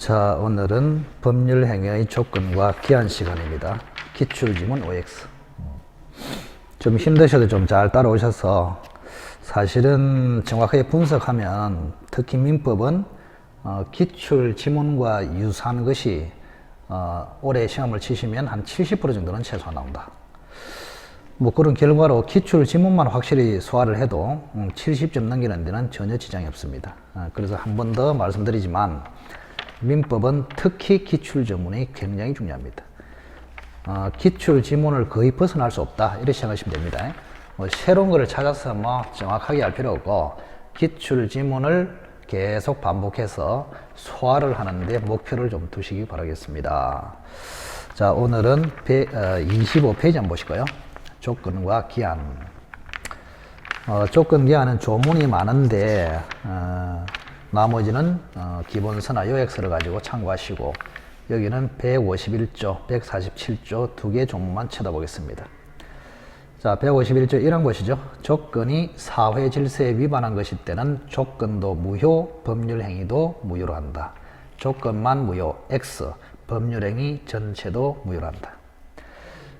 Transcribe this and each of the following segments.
자, 오늘은 법률행위의 조건과 기한 시간입니다. 기출지문 OX. 좀 힘드셔도 좀 잘 따라오셔서 사실은 정확하게 분석하면 특히 민법은 기출지문과 유사한 것이 올해 시험을 치시면 한 70% 정도는 최소한 나온다. 뭐 그런 결과로 기출지문만 확실히 소화를 해도 70점 넘기는 데는 전혀 지장이 없습니다. 그래서 한 번 더 말씀드리지만 민법은 특히 기출지문이 굉장히 중요합니다. 기출지문을 거의 벗어날 수 없다 이렇게 생각하시면 됩니다. 뭐 새로운 거를 찾아서 뭐 정확하게 할 필요 없고 기출지문을 계속 반복해서 소화를 하는데 목표를 좀 두시기 바라겠습니다. 자, 오늘은 25페이지 한번 보실까요? 조건과 기한. 조건 기한은 조문이 많은데 나머지는 기본서나 요약서를 가지고 참고하시고 여기는 151조, 147조 두 개의 조문만 쳐다보겠습니다. 자, 151조 1항 보시죠. 조건이 사회 질서에 위반한 것일 때는 조건도 무효, 법률행위도 무효로 한다. 조건만 무효, X, 법률행위 전체도 무효로 한다.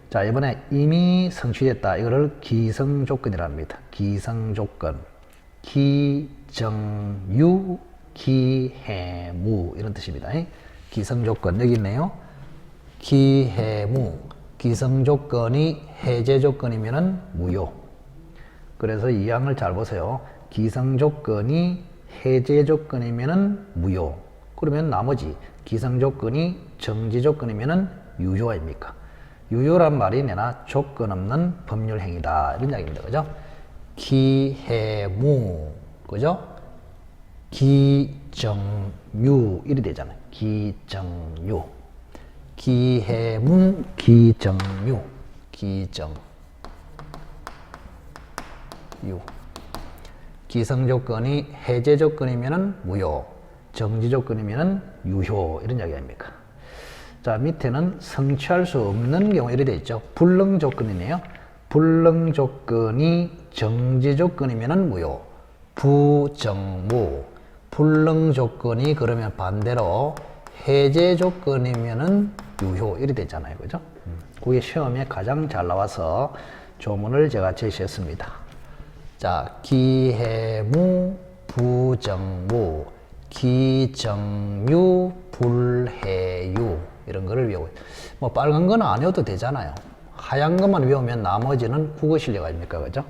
자, 이번에 이미 성취됐다. 이거를 기성조건이라 합니다. 기성조건. 기정유, 기해무 이런 뜻입니다. 기성조건 여기 있네요. 기해무. 기성조건이 해제조건이면은 무효. 그래서 이 항을 잘 보세요. 기성조건이 해제조건이면은 무효. 그러면 나머지 기성조건이 정지조건이면은 유효 아닙니까? 유효란 말이 내나 조건 없는 법률행위다 이런 이야기입니다. 그죠? 기해무, 그죠? 기정유 이리 되잖아요. 기정유. 기해무, 기정유. 기정유. 기성조건이 해제조건이면은 무효, 정지조건이면은 유효 이런 이야기 아닙니까? 자, 밑에는 성취할 수 없는 경우 이렇게 되어 있죠. 불능조건이네요. 불능조건이 정지조건이면 무효, 부정무. 불능조건이 그러면 반대로 해제조건이면 유효 이렇게 되잖아요. 그죠? 그게 시험에 가장 잘 나와서 조문을 제가 제시했습니다. 자, 기해무, 부정무, 기정유, 불해유 이런 거를 외우고 뭐 빨간 건 안 외워도 되잖아요. 하얀 것만 외우면 나머지는 국어 실력 아닙니까? 그죠?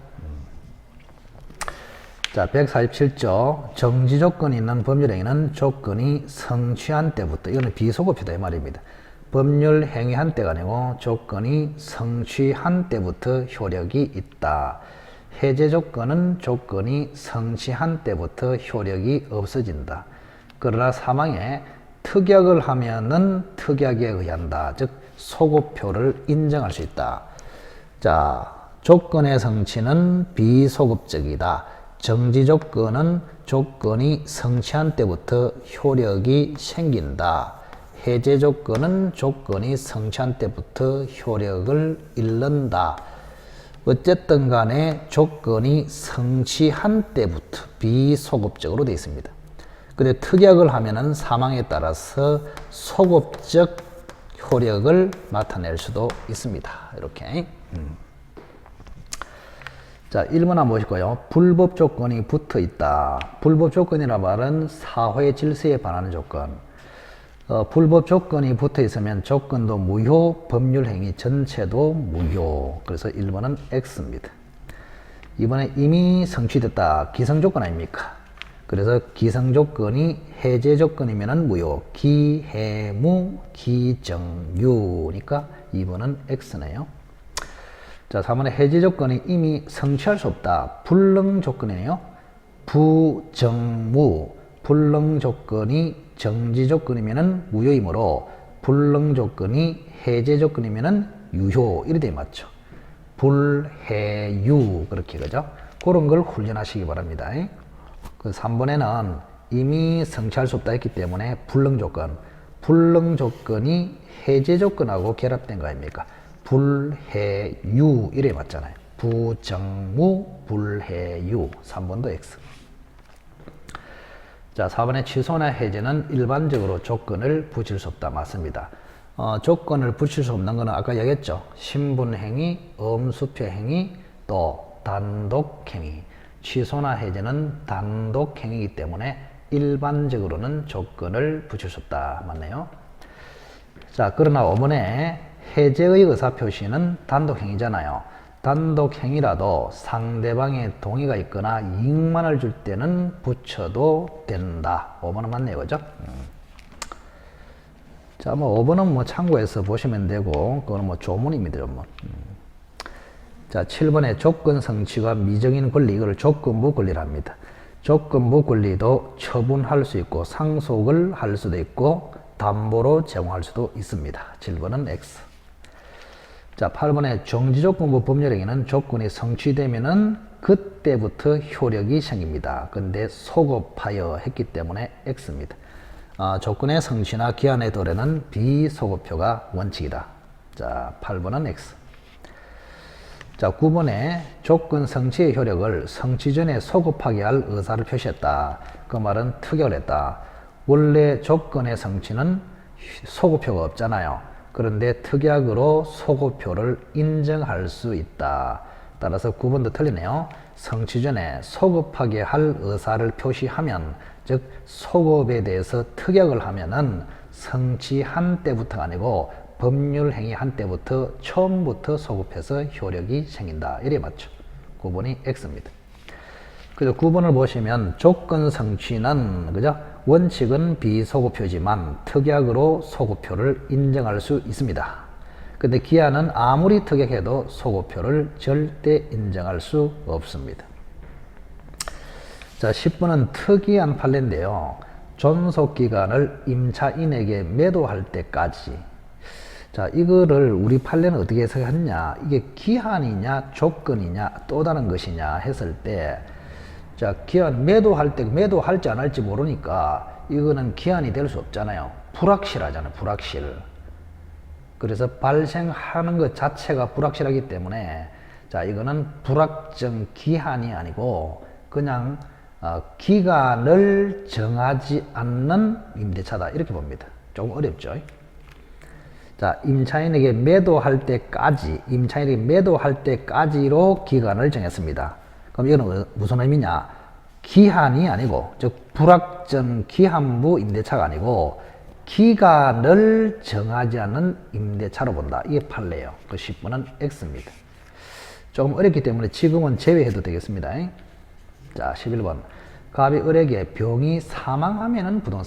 자, 147조 정지조건이 있는 법률행위는 조건이 성취한 때부터, 이거는 비소급이다 이 말입니다. 법률행위한 때가 아니고 조건이 성취한 때부터 효력이 있다. 해제조건은 조건이 성취한 때부터 효력이 없어진다. 그러나 사망에 특약을 하면은 특약에 의한다. 즉 소급표를 인정할 수 있다. 자, 조건의 성취는 비소급적이다. 정지조건은 조건이 성취한 때부터 효력이 생긴다. 해제조건은 조건이 성취한 때부터 효력을 잃는다. 어쨌든 간에 조건이 성취한 때부터 비소급적으로 되어 있습니다. 근데 특약을 하면은 사망에 따라서 소급적 효력을 나타낼 수도 있습니다. 이렇게. 자, 1번 한번 보실까요? 불법 조건이 붙어 있다. 불법 조건이라 말은 사회 질서에 반하는 조건. 불법 조건이 붙어 있으면 조건도 무효, 법률행위 전체도 무효. 그래서 1번은 X입니다. 이번에 이미 성취됐다. 기성조건 아닙니까? 그래서 기성조건이 해제조건이면 무효. 기해무, 기정유니까 2번은 X네요. 자, 3번에 해제조건이 이미 성취할 수 없다. 불능조건이네요. 부정무. 불능조건이 정지조건이면 무효이므로 불능조건이 해제조건이면 유효. 이래 돼 맞죠. 불해유. 그렇게 그죠? 그런 걸 훈련하시기 바랍니다. 그 3번에는 이미 성취할 수 없다 했기 때문에 불능조건. 불능조건이 해제조건하고 결합된 거 아닙니까? 불해유 이래 맞잖아요. 부정무, 불해유. 3번도 X. 자, 4번에 취소나 해제는 일반적으로 조건을 붙일 수 없다. 맞습니다. 조건을 붙일 수 없는 거는 아까 얘기했죠. 신분행위, 음수표행위, 또 단독행위. 취소나 해제는 단독행위이기 때문에 일반적으로는 조건을 붙일 수 없다. 맞네요. 자, 그러나 5번에 해제의 의사표시는 단독행위잖아요. 단독행위라도 상대방의 동의가 있거나 이익만을 줄 때는 붙여도 된다. 5번은 맞네요. 그죠? 자, 뭐 5번은 뭐 참고해서 보시면 되고, 그거는 뭐 조문입니다. 조문. 자, 7번에 조건 성취가 미정인 권리, 이걸 조건부 권리랍니다. 조건부 권리도 처분할 수 있고 상속을 할 수도 있고 담보로 제공할 수도 있습니다. 7번은 X. 자, 8번에 정지조건부 법률행위는 조건이 성취되면은 그때부터 효력이 생깁니다. 근데 소급하여 했기 때문에 X입니다. 조건의 성취나 기한의 도래는 비소급표가 원칙이다. 자, 8번은 X. 자, 9번에 조건 성취의 효력을 성취 전에 소급하게 할 의사를 표시했다. 그 말은 특약을 했다. 원래 조건의 성취는 소급표가 없잖아요. 그런데 특약으로 소급표를 인정할 수 있다. 따라서 9번도 틀리네요. 성취 전에 소급하게 할 의사를 표시하면, 즉 소급에 대해서 특약을 하면은 성취한 때부터가 아니고 법률행위 한 때부터 처음부터 소급해서 효력이 생긴다. 이래 맞죠. 9번이 X입니다. 그래서 9번을 보시면 조건 성취는, 그죠? 원칙은 비소급표지만 특약으로 소급표를 인정할 수 있습니다. 근데 기한은 아무리 특약해도 소급표를 절대 인정할 수 없습니다. 자, 10번은 특이한 판례인데요. 존속기간을 임차인에게 매도할 때까지. 자, 이거를 우리 판례는 어떻게 해석하느냐, 이게 기한이냐 조건이냐 또 다른 것이냐 했을 때, 자, 기한 매도할 때 매도할지 안 할지 모르니까 이거는 기한이 될 수 없잖아요. 불확실하잖아요. 불확실. 그래서 발생하는 것 자체가 불확실하기 때문에, 자, 이거는 불확정 기한이 아니고 그냥 기간을 정하지 않는 임대차다. 이렇게 봅니다. 조금 어렵죠. 자, 임차인에게 매도할 때까지로 기간을 정했습니다. 그럼 이거는 무슨 의미냐? 기한이 아니고, 즉 불확정 기한부 임대차가 아니고 기간을 정하지 않는 임대차로 본다. 이게 판례예요. 그 10번은 X입니다. 조금 어렵기 때문에 지금은 제외해도 되겠습니다. 자, 11번. 갑이 을에게 병이 사망하면은 부동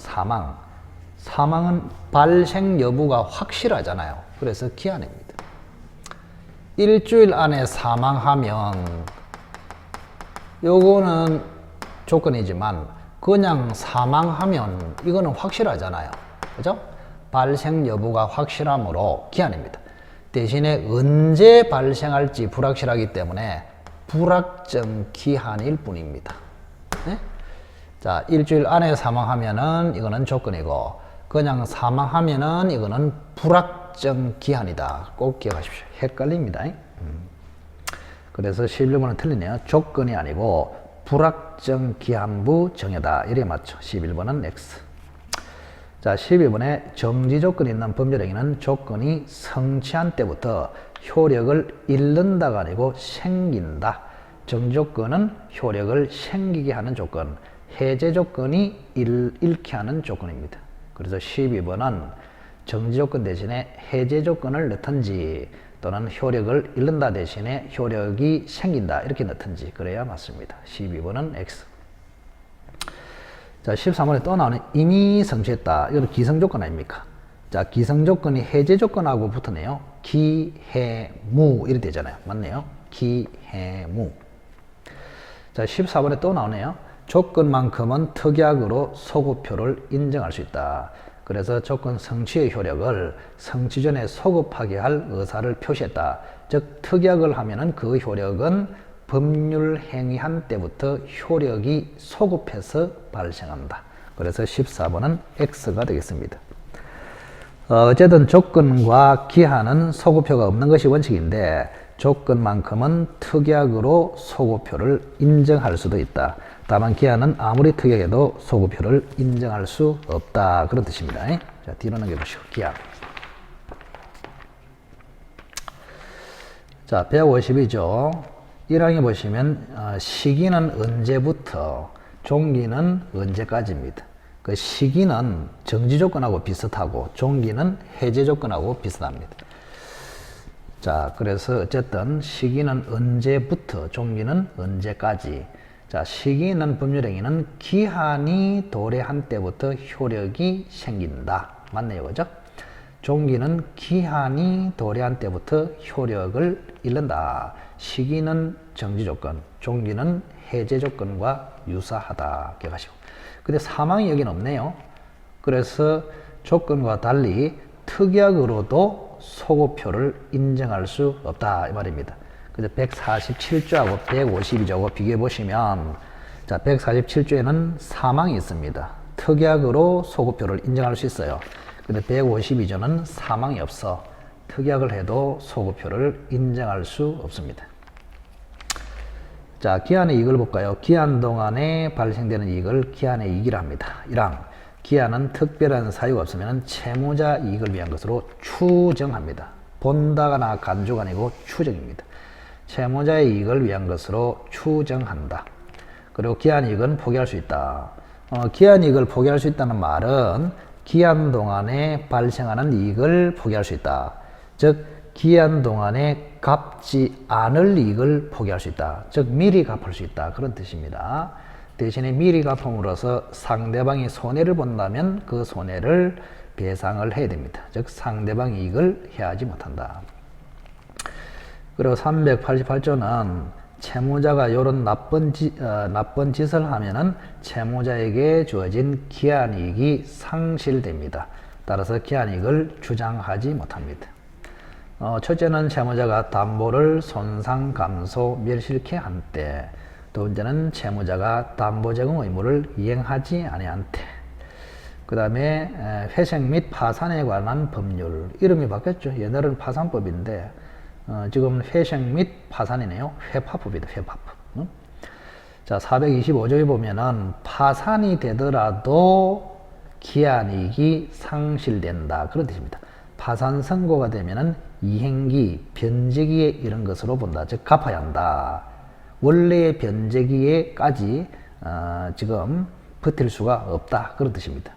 사망은 발생 여부가 확실하잖아요. 그래서 기한입니다. 일주일 안에 사망하면 요거는 조건이지만 그냥 사망하면 이거는 확실하잖아요. 그죠? 발생 여부가 확실하므로 기한입니다. 대신에 언제 발생할지 불확실하기 때문에 불확정 기한일 뿐입니다. 네? 자, 일주일 안에 사망하면은 이거는 조건이고, 그냥 사망하면은 이거는 불확정 기한이다. 꼭 기억하십시오. 헷갈립니다. 그래서 11번은 틀리네요. 조건이 아니고 불확정 기한부 정해다. 이래 맞죠. 11번은 X. 자, 12번에 정지 조건이 있는 법률행위는 조건이 성취한 때부터 효력을 잃는다가 아니고 생긴다. 정지 조건은 효력을 생기게 하는 조건, 해제 조건이 잃게 하는 조건입니다. 그래서 12번은 정지 조건 대신에 해제 조건을 넣든지 또는 효력을 잃는다 대신에 효력이 생긴다 이렇게 넣든지 그래야 맞습니다. 12번은 X. 자, 13번에 또 나오는 이미 성취했다. 이건 기성조건 아닙니까? 자, 기성조건이 해제 조건하고 붙었네요. 기해무 이렇게 되잖아요. 맞네요. 기해무. 자, 14번에 또 나오네요. 조건만큼은 특약으로 소급표를 인정할 수 있다. 그래서 조건 성취의 효력을 성취 전에 소급하게 할 의사를 표시했다. 즉 특약을 하면은 그 효력은 법률 행위한 때부터 효력이 소급해서 발생한다. 그래서 14번은 X가 되겠습니다. 어쨌든 조건과 기한은 소급표가 없는 것이 원칙인데 조건만큼은 특약으로 소급표를 인정할 수도 있다. 다만 기한은 아무리 특약해도 소급효를 인정할 수 없다. 그런 뜻입니다. 자, 뒤로 넘겨보시고 기한. 자, 152조. 1항에 보시면 시기는 언제부터, 종기는 언제까지입니다. 그 시기는 정지 조건하고 비슷하고 종기는 해제 조건하고 비슷합니다. 자, 그래서 어쨌든 시기는 언제부터, 종기는 언제까지. 자, 시기는 법률행위는 기한이 도래한 때부터 효력이 생긴다. 맞네요, 그죠? 종기는 기한이 도래한 때부터 효력을 잃는다. 시기는 정지 조건, 종기는 해제 조건과 유사하다. 기억하시고. 근데 사망이 여기는 없네요. 그래서 조건과 달리 특약으로도 소급효를 인정할 수 없다. 이 말입니다. 그래서 147조하고 152조하고 비교해 보시면, 자, 147조에는 사망이 있습니다. 특약으로 소급효를 인정할 수 있어요. 근데 152조는 사망이 없어 특약을 해도 소급효를 인정할 수 없습니다. 자, 기한의 이익을 볼까요? 기한 동안에 발생되는 이익을 기한의 이익이라 합니다. 1항. 기한은 특별한 사유가 없으면 채무자 이익을 위한 것으로 추정합니다. 본다가 간주가 아니고 추정입니다. 채무자의 이익을 위한 것으로 추정한다. 그리고 기한 이익은 포기할 수 있다. 기한 이익을 포기할 수 있다는 말은 기한 동안에 발생하는 이익을 포기할 수 있다. 즉 기한 동안에 갚지 않을 이익을 포기할 수 있다. 즉 미리 갚을 수 있다. 그런 뜻입니다. 대신에 미리 갚음으로써 상대방이 손해를 본다면 그 손해를 배상을 해야 됩니다. 즉 상대방이 이익을 해하지 못한다. 그리고 388조는 채무자가 이런 나쁜 짓을 하면은 채무자에게 주어진 기한이익이 상실됩니다. 따라서 기한이익을 주장하지 못합니다. 첫째는 채무자가 담보를 손상, 감소, 멸실케 한 때, 두 번째는 채무자가 담보 제공 의무를 이행하지 아니한 때, 그 다음에 회생 및 파산에 관한 법률, 이름이 바뀌었죠. 옛날에는 파산법인데 지금 회생 및 파산이네요. 회파법이다. 회파법. 자, 425조에 보면은 파산이 되더라도 기한이익이 상실된다. 그런 뜻입니다. 파산 선고가 되면은 이행기, 변제기에 이런 것으로 본다. 즉 갚아야 한다. 원래의 변제기에까지 지금 버틸 수가 없다. 그런 뜻입니다.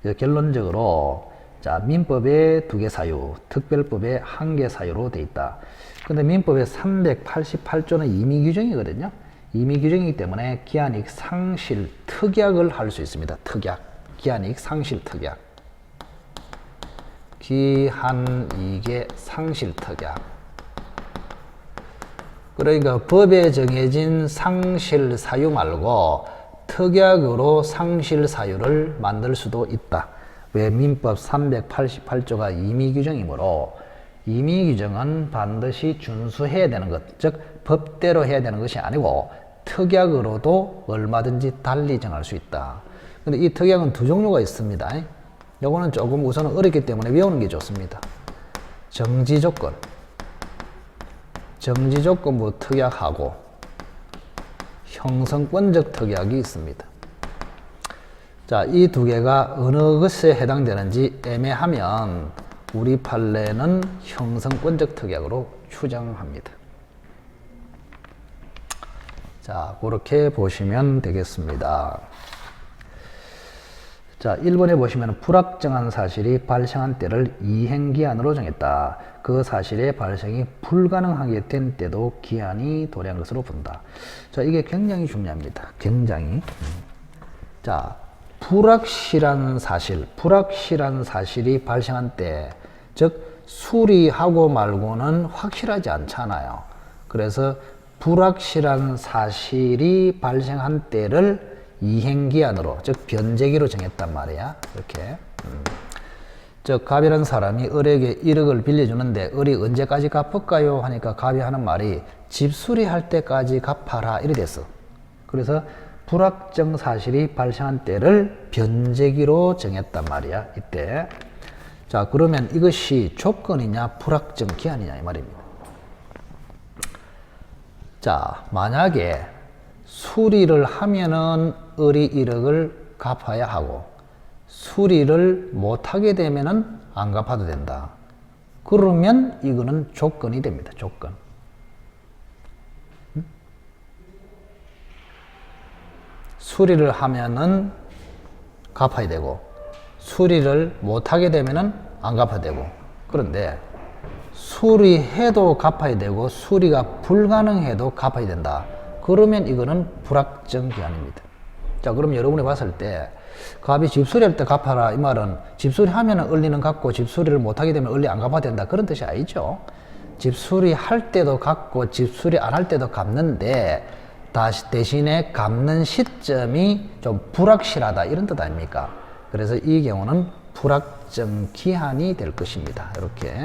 그래서 결론적으로 자, 민법에 2개 사유, 특별법에 1개 사유로 돼 있다. 근데 민법의 388조는 임의 규정이거든요. 임의 규정이기 때문에 기한이익 상실 특약을 할 수 있습니다. 특약. 기한이익 상실 특약. 기한이익의 상실 특약. 그러니까 법에 정해진 상실 사유 말고 특약으로 상실 사유를 만들 수도 있다. 왜? 민법 388조가 임의 규정이므로 임의 규정은 반드시 준수해야 되는 것, 즉 법대로 해야 되는 것이 아니고 특약으로도 얼마든지 달리 정할 수 있다. 근데 이 특약은 2 종류가 있습니다. 요거는 조금 우선은 어렵기 때문에 외우는 게 좋습니다. 정지조건, 정지조건부 특약하고 형성권적 특약이 있습니다. 자, 이 2개가 어느 것에 해당되는지 애매하면 우리 판례는 형성권적 특약으로 추정합니다. 자, 그렇게 보시면 되겠습니다. 자, 1번에 보시면 불확정한 사실이 발생한 때를 이행기한으로 정했다. 그 사실의 발생이 불가능하게 된 때도 기한이 도래한 것으로 본다. 자, 이게 굉장히 중요합니다. 굉장히. 자, 불확실한 사실이 발생한 때, 즉 수리하고 말고는 확실하지 않잖아요. 그래서 불확실한 사실이 발생한 때를 이행기한으로, 즉 변제기로 정했단 말이야. 이렇게. 즉 갑이라는 사람이 을에게 1억을 빌려주는데 을이 언제까지 갚을까요? 하니까 갑이 하는 말이 집 수리할 때까지 갚아라. 이래 됐어. 그래서 불확정 사실이 발생한 때를 변제기로 정했단 말이야. 이때. 자, 그러면 이것이 조건이냐 불확정 기한이냐 이 말입니다. 자, 만약에 수리를 하면은 을이 1억을 갚아야 하고 수리를 못하게 되면은 안 갚아도 된다. 그러면 이거는 조건이 됩니다. 조건. 수리를 하면은 갚아야 되고 수리를 못하게 되면은 안 갚아야 되고 그런데 수리해도 갚아야 되고 수리가 불가능해도 갚아야 된다. 그러면 이거는 불확정 기한입니다. 자, 그럼 여러분이 봤을 때 갑이 집수리할 때 갚아라 이 말은 집수리 하면은 을리는 갚고 집수리를 못하게 되면 을리 안 갚아야 된다 그런 뜻이 아니죠. 집수리 할 때도 갚고 집수리 안 할 때도 갚는데 다시 대신에 갚는 시점이 좀 불확실하다 이런 뜻 아닙니까? 그래서 이 경우는 불확정 기한이 될 것입니다. 이렇게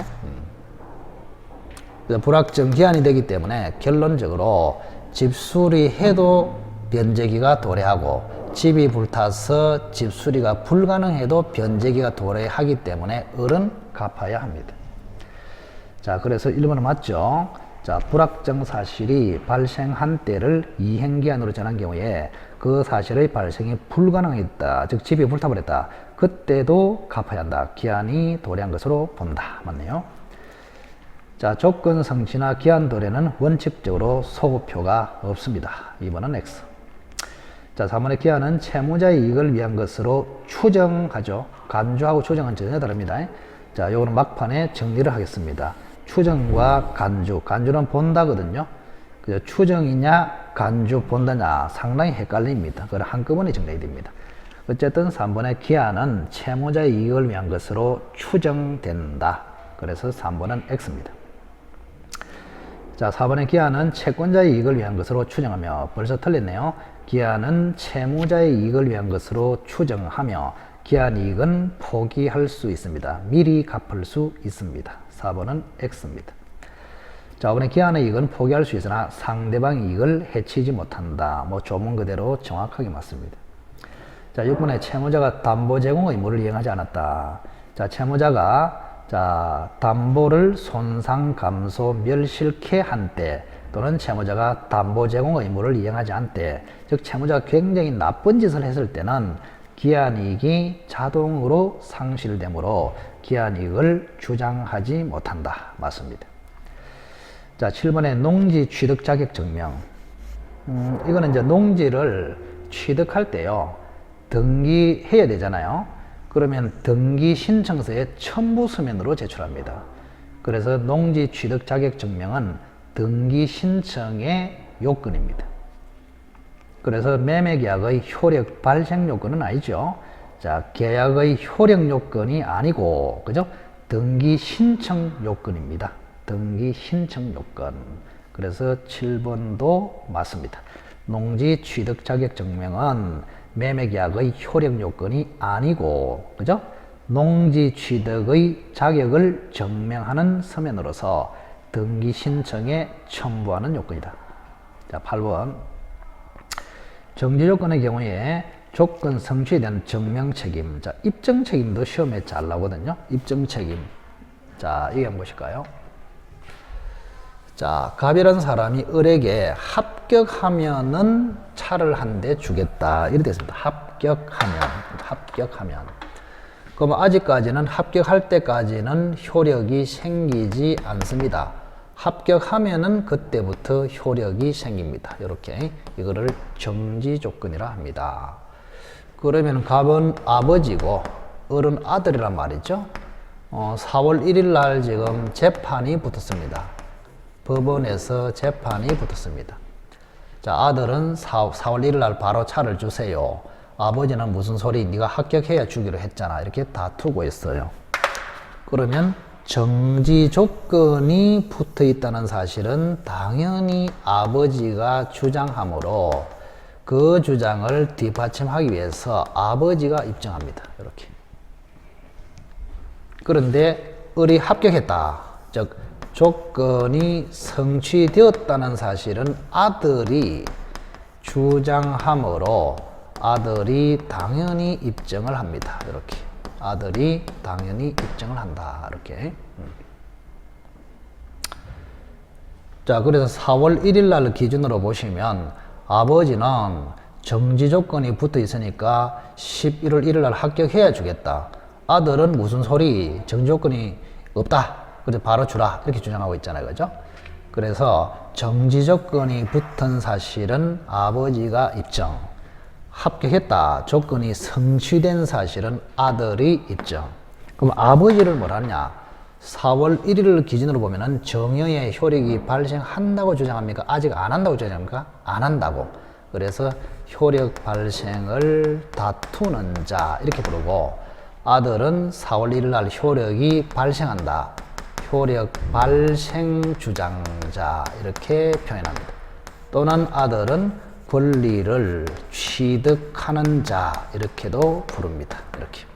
불확정 기한이 되기 때문에 결론적으로 집수리해도 변제기가 도래하고 집이 불타서 집수리가 불가능해도 변제기가 도래하기 때문에 을은 갚아야 합니다. 자, 그래서 1번은 맞죠? 자, 불확정 사실이 발생한 때를 이행기한으로 정한 경우에 그 사실의 발생이 불가능했다. 즉 집이 불타버렸다. 그때도 갚아야 한다. 기한이 도래한 것으로 본다. 맞네요. 자, 조건 성취나 기한 도래는 원칙적으로 소급표가 없습니다. 2번은 X. 자, 3번의 기한은 채무자의 이익을 위한 것으로 추정하죠. 간주하고 추정은 전혀 다릅니다. 자, 요거는 막판에 정리를 하겠습니다. 추정과 간주, 간주는 본다거든요. 그래서 추정이냐 간주 본다냐 상당히 헷갈립니다. 그걸 한꺼번에 정리해야 됩니다. 어쨌든 3번의 기한은 채무자의 이익을 위한 것으로 추정된다. 그래서 3번은 X입니다. 자, 4번의 기한은 채권자의 이익을 위한 것으로 추정하며 벌써 틀렸네요. 기한은 채무자의 이익을 위한 것으로 추정하며 기한 이익은 포기할 수 있습니다. 미리 갚을 수 있습니다. 4번은 X입니다. 자, 5번의 기한의 이익은 포기할 수 있으나 상대방 이익을 해치지 못한다. 뭐 조문 그대로 정확하게 맞습니다. 자, 6번의 채무자가 담보 제공 의무를 이행하지 않았다. 자, 채무자가 담보를 손상, 감소, 멸실케 한 때 또는 채무자가 담보 제공 의무를 이행하지 않을 때, 즉 채무자가 굉장히 나쁜 짓을 했을 때는 기한이익이 자동으로 상실되므로 기한이익을 주장하지 못한다. 맞습니다. 자, 7번의 농지 취득 자격 증명. 이거는 이제 농지를 취득할 때요, 등기해야 되잖아요. 그러면 등기 신청서에 첨부 서면으로 제출합니다. 그래서 농지 취득 자격 증명은 등기 신청의 요건입니다. 그래서 매매계약의 효력 발생 요건은 아니죠. 자, 계약의 효력 요건이 아니고, 그죠? 등기 신청 요건입니다. 등기 신청 요건. 그래서 7번도 맞습니다. 농지 취득 자격 증명은 매매계약의 효력 요건이 아니고, 그죠? 농지 취득의 자격을 증명하는 서면으로서 등기 신청에 첨부하는 요건이다. 자, 8번. 정지 조건의 경우에 조건 성취에 대한 증명 책임. 자, 입증 책임도 시험에 잘 나오거든요. 입증 책임. 자, 이게 한번 보실까요? 자, 갑이라는 사람이 을에게 합격하면은 차를 한 대 주겠다. 이렇게 됐습니다. 합격하면. 그럼 아직까지는 합격할 때까지는 효력이 생기지 않습니다. 합격하면은 그때부터 효력이 생깁니다. 이렇게 이거를 정지 조건이라 합니다. 그러면 갑은 아버지고 을은 아들이란 말이죠. 4월 1일 날 지금 재판이 붙었습니다. 법원에서 재판이 붙었습니다. 자, 아들은 4월 1일 날 바로 차를 주세요. 아버지는 무슨 소리, 네가 합격해야 주기로 했잖아. 이렇게 다투고 있어요. 그러면 정지 조건이 붙어 있다는 사실은 당연히 아버지가 주장하므로 그 주장을 뒷받침하기 위해서 아버지가 입증합니다. 이렇게. 그런데 을이 합격했다. 즉 조건이 성취되었다는 사실은 아들이 주장하므로 아들이 당연히 입증을 합니다. 이렇게. 아들이 당연히 입증을 한다. 이렇게. 자, 그래서 4월 1일 날 기준으로 보시면 아버지는 정지 조건이 붙어 있으니까 11월 1일 날 합격해야 주겠다. 아들은 무슨 소리? 정지 조건이 없다. 그래서 바로 주라. 이렇게 주장하고 있잖아요. 그죠? 그래서 정지 조건이 붙은 사실은 아버지가 입증. 합격했다. 조건이 성취된 사실은 아들이 입증. 그럼 아버지를 뭐라냐? 4월 1일을 기준으로 보면은 정여의 효력이 발생한다고 주장합니까? 아직 안 한다고 주장합니까? 안 한다고. 그래서 효력 발생을 다투는 자 이렇게 부르고, 아들은 4월 1일 날 효력이 발생한다. 효력 발생 주장자 이렇게 표현합니다. 또는 아들은 권리를 취득하는 자 이렇게도 부릅니다. 이렇게.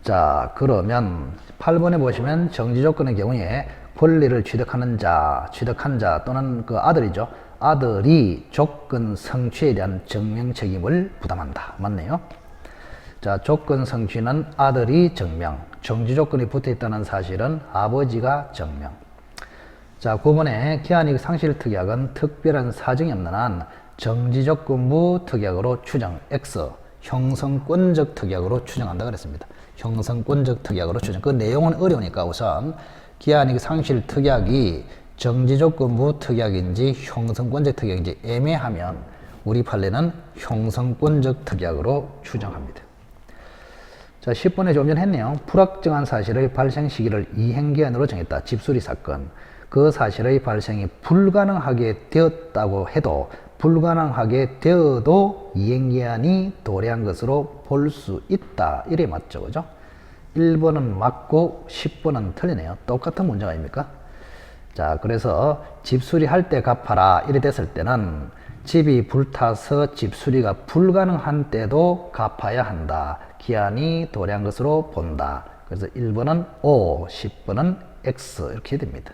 자, 그러면 8번에 보시면 정지 조건의 경우에 권리를 취득하는 자, 취득한 자 또는 그 아들이죠. 아들이 조건 성취에 대한 증명 책임을 부담한다. 맞네요. 자, 조건 성취는 아들이 증명, 정지 조건이 붙어 있다는 사실은 아버지가 증명. 자, 9번에 기한이익 상실 특약은 특별한 사정이 없는 한 정지 조건부 특약으로 추정, X, 형성권적 특약으로 추정한다 그랬습니다. 형성권적 특약으로 추정. 그 내용은 어려우니까 우선 기한이익 상실 특약이 정지 조건부 특약인지 형성권적 특약인지 애매하면 우리 판례는 형성권적 특약으로 추정합니다. 자, 10번에 좀 전 했네요. 불확정한 사실의 발생 시기를 이행기한으로 정했다. 집수리 사건. 그 사실의 발생이 불가능하게 되었다고 해도 불가능하게 되어도 이행기한이 도래한 것으로 볼 수 있다. 이래 맞죠. 그죠? 1번은 맞고 10번은 틀리네요. 똑같은 문제가 아닙니까? 자, 그래서 집수리 할 때 갚아라. 이래 됐을 때는 집이 불타서 집수리가 불가능한 때도 갚아야 한다. 기한이 도래한 것으로 본다. 그래서 1번은 O, 10번은 X 이렇게 됩니다.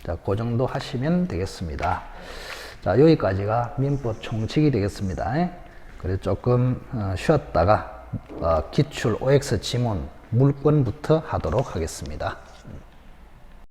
자, 그 정도 하시면 되겠습니다. 자, 여기까지가 민법 총칙이 되겠습니다. 그래서 조금 쉬었다가 기출 OX 지문 물권부터 하도록 하겠습니다.